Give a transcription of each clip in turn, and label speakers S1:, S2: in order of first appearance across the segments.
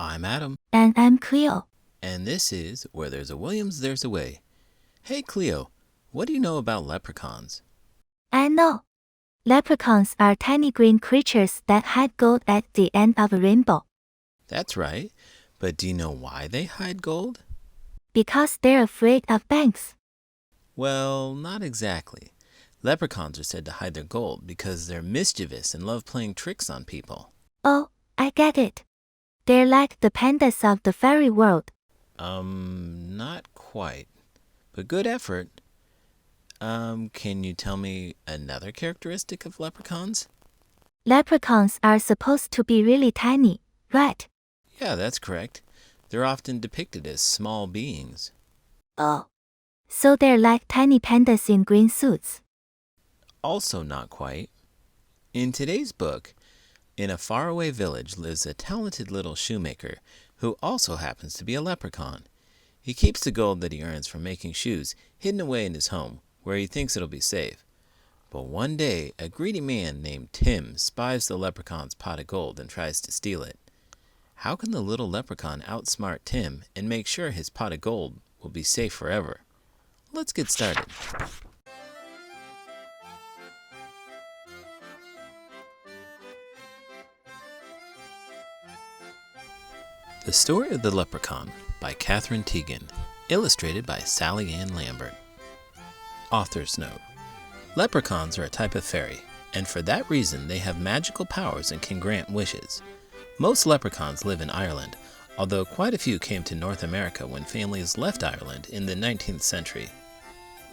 S1: I'm Adam.
S2: And I'm Cleo.
S1: And this is Where There's a Williams, There's a Way. Hey Cleo, what do you know about leprechauns?
S2: I know. Leprechauns are tiny green creatures that hide gold at the end of a rainbow.
S1: That's right. But do you know why they hide gold?
S2: Because they're afraid of banks.
S1: Well, not exactly. Leprechauns are said to hide their gold because they're mischievous and love playing tricks on people.
S2: Oh, I get it. They're like the pandas of the fairy world.
S1: Not quite. But good effort. Can you tell me another characteristic of leprechauns?
S2: Leprechauns are supposed to be really tiny, right?
S1: Yeah, that's correct. They're often depicted as small beings.
S2: Oh. So they're like tiny pandas in green suits.
S1: Also not quite. In today's book, in a faraway village lives a talented little shoemaker who also happens to be a leprechaun. He keeps the gold that he earns from making shoes hidden away in his home, where he thinks it'll be safe. But one day, a greedy man named Tim spies the leprechaun's pot of gold and tries to steal it. How can the little leprechaun outsmart Tim and make sure his pot of gold will be safe forever? Let's get started. The Story of the Leprechaun by Katherine Tegen, illustrated by Sally Anne Lambert. Author's note: Leprechauns are a type of fairy, and for that reason they have magical powers and can grant wishes. Most leprechauns live in Ireland, although quite a few came to North America when families left Ireland in the 19th century.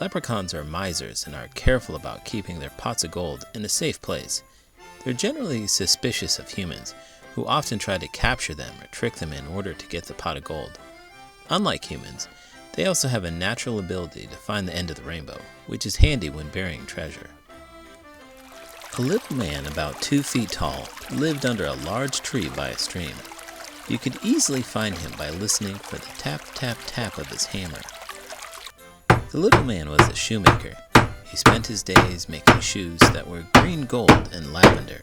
S1: Leprechauns are misers and are careful about keeping their pots of gold in a safe place. They're generally suspicious of humans, who often try to capture them or trick them in order to get the pot of gold. Unlike humans, they also have a natural ability to find the end of the rainbow, which is handy when burying treasure. A little man about 2 feet tall lived under a large tree by a stream. You could easily find him by listening for the tap, tap, tap of his hammer. The little man was a shoemaker. He spent his days making shoes that were green gold and lavender.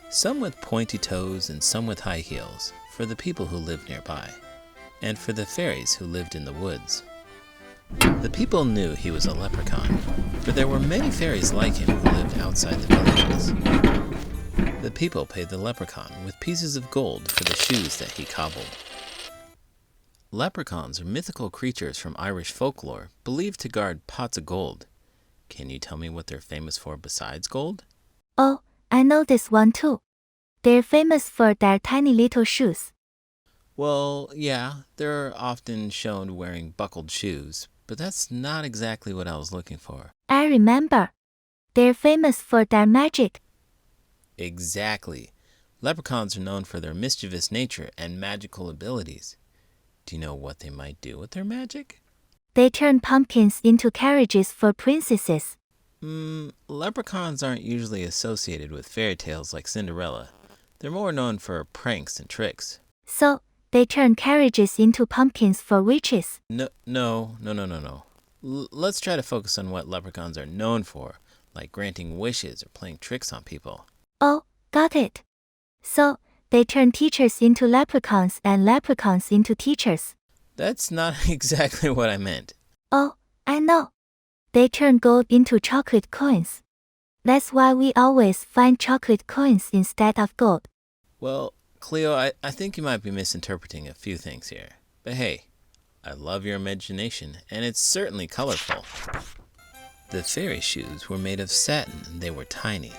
S1: Some with pointy toes and some with high heels, for the people who lived nearby, and for the fairies who lived in the woods. The people knew he was a leprechaun, for there were many fairies like him who lived outside the villages. The people paid the leprechaun with pieces of gold for the shoes that he cobbled. Leprechauns are mythical creatures from Irish folklore, believed to guard pots of gold. Can you tell me what they're famous for besides gold?
S2: Oh, I know this one too. They're famous for their tiny little shoes.
S1: Well, yeah, they're often shown wearing buckled shoes, but that's not exactly what I was looking for.
S2: I remember. They're famous for their magic.
S1: Exactly. Leprechauns are known for their mischievous nature and magical abilities. Do you know what they might do with their magic?
S2: They turn pumpkins into carriages for princesses.
S1: Leprechauns aren't usually associated with fairy tales like Cinderella. They're more known for pranks and tricks.
S2: So, they turn carriages into pumpkins for witches.
S1: No. Let's try to focus on what leprechauns are known for, like granting wishes or playing tricks on people.
S2: Oh, got it. So, they turn teachers into leprechauns and leprechauns into teachers.
S1: That's not exactly what I meant.
S2: Oh, I know. They turn gold into chocolate coins. That's why we always find chocolate coins instead of gold.
S1: Well, Cleo, I think you might be misinterpreting a few things here. But hey, I love your imagination, and it's certainly colorful. The fairy shoes were made of satin, and they were tiny.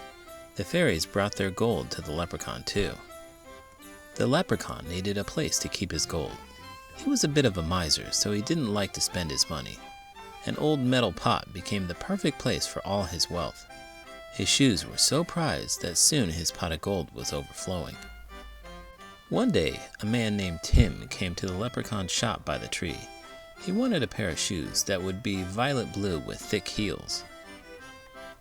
S1: The fairies brought their gold to the leprechaun too. The leprechaun needed a place to keep his gold. He was a bit of a miser, so he didn't like to spend his money. An old metal pot became the perfect place for all his wealth. His shoes were so prized that soon his pot of gold was overflowing. One day, a man named Tim came to the leprechaun's shop by the tree. He wanted a pair of shoes that would be violet blue with thick heels.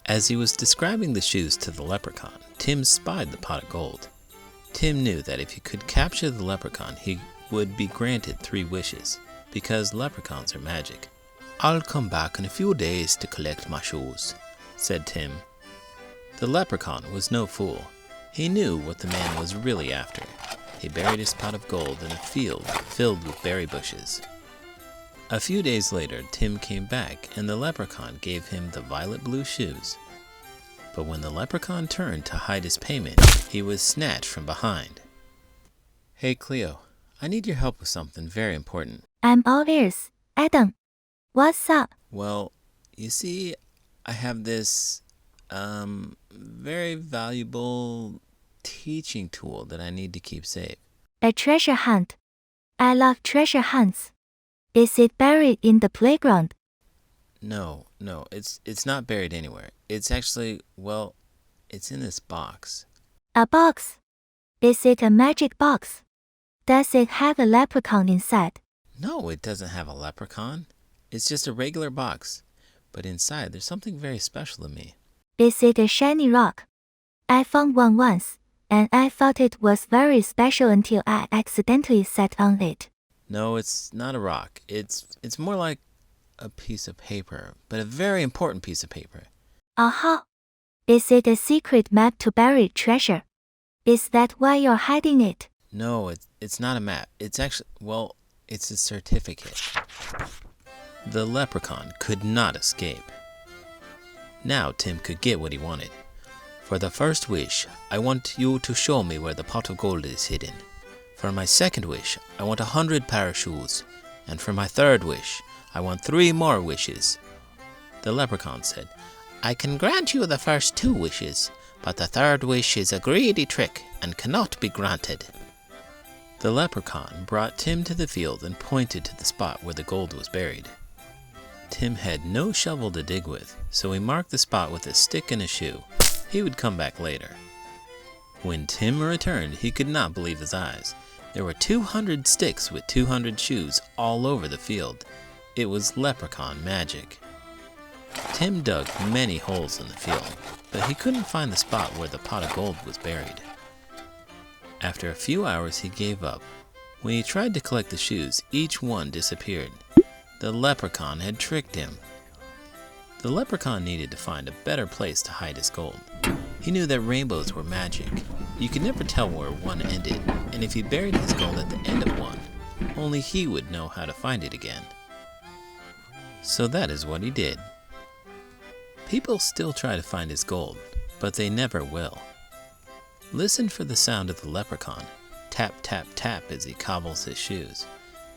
S1: As he was describing the shoes to the leprechaun, Tim spied the pot of gold. Tim knew that if he could capture the leprechaun, he would be granted 3 wishes, because leprechauns are magic. "I'll come back in a few days to collect my shoes," said Tim. The leprechaun was no fool. He knew what the man was really after. he buried his pot of gold in a field filled with berry bushes. A few days later, Tim came back, and the leprechaun gave him the violet blue shoes. But when the leprechaun turned to hide his payment, he was snatched from behind. Hey, Cleo, I need your help with something very important.
S2: I'm all ears. Adam, what's up?
S1: Well, you see, I have this, very valuable teaching tool that I need to keep safe.
S2: A treasure hunt. I love treasure hunts. Is it buried in the playground?
S1: No, it's not buried anywhere. It's actually, well, it's in this box.
S2: A box. Is it a magic box? Does it have a leprechaun inside?
S1: No, it doesn't have a leprechaun. It's just a regular box. But inside, there's something very special to me.
S2: Is it a shiny rock? I found one once, and I thought it was very special until I accidentally sat on it.
S1: No, it's not a rock. It's more like a piece of paper, but a very important piece of paper.
S2: Uh-huh. Is it a secret map to buried treasure? Is that why you're hiding it?
S1: No, it's not a map. It's actually, well, it's a certificate. The leprechaun could not escape. Now Tim could get what he wanted. For the first wish, I want you to show me where the pot of gold is hidden. For my second wish, I want 100 pair of shoes. And for my third wish, I want 3 more wishes. The leprechaun said, I can grant you the first 2 wishes, but the third wish is a greedy trick and cannot be granted. The leprechaun brought Tim to the field and pointed to the spot where the gold was buried. Tim had no shovel to dig with, so he marked the spot with a stick and a shoe. He would come back later. When Tim returned, he could not believe his eyes. There were 200 sticks with 200 shoes all over the field. It was leprechaun magic. Tim dug many holes in the field, but he couldn't find the spot where the pot of gold was buried. After a few hours, he gave up. When he tried to collect the shoes, each one disappeared. The leprechaun had tricked him. The leprechaun needed to find a better place to hide his gold. He knew that rainbows were magic. You could never tell where one ended, and if he buried his gold at the end of one, only he would know how to find it again. So that is what he did. People still try to find his gold, but they never will. Listen for the sound of the leprechaun. Tap, tap, tap as he cobbles his shoes.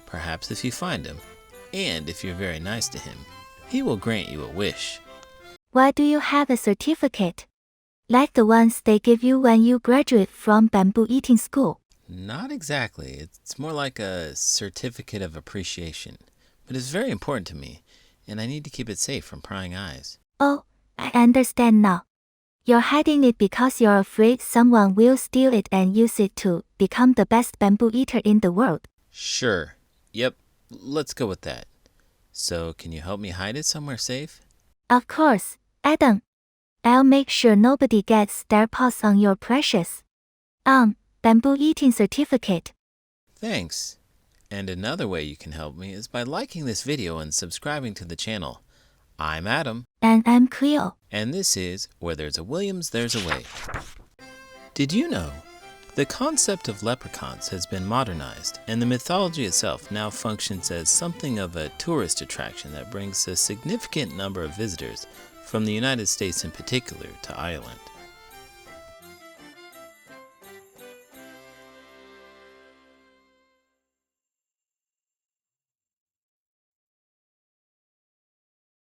S1: Perhaps if you find him, and if you're very nice to him, he will grant you a wish.
S2: Why do you have a certificate? Like the ones they give you when you graduate from bamboo eating school?
S1: Not exactly. It's more like a certificate of appreciation. But it's very important to me, and I need to keep it safe from prying eyes.
S2: Oh, I understand now. You're hiding it because you're afraid someone will steal it and use it to become the best bamboo eater in the world.
S1: Sure. Yep. Let's go with that. So, can you help me hide it somewhere safe?
S2: Of course, Adam. I'll make sure nobody gets their paws on your precious bamboo eating certificate.
S1: Thanks. And another way you can help me is by liking this video and subscribing to the channel. I'm Adam.
S2: And I'm Cleo.
S1: And this is Where There's a Williams, There's a Way. Did you know? The concept of leprechauns has been modernized, and the mythology itself now functions as something of a tourist attraction that brings a significant number of visitors from the United States in particular to Ireland.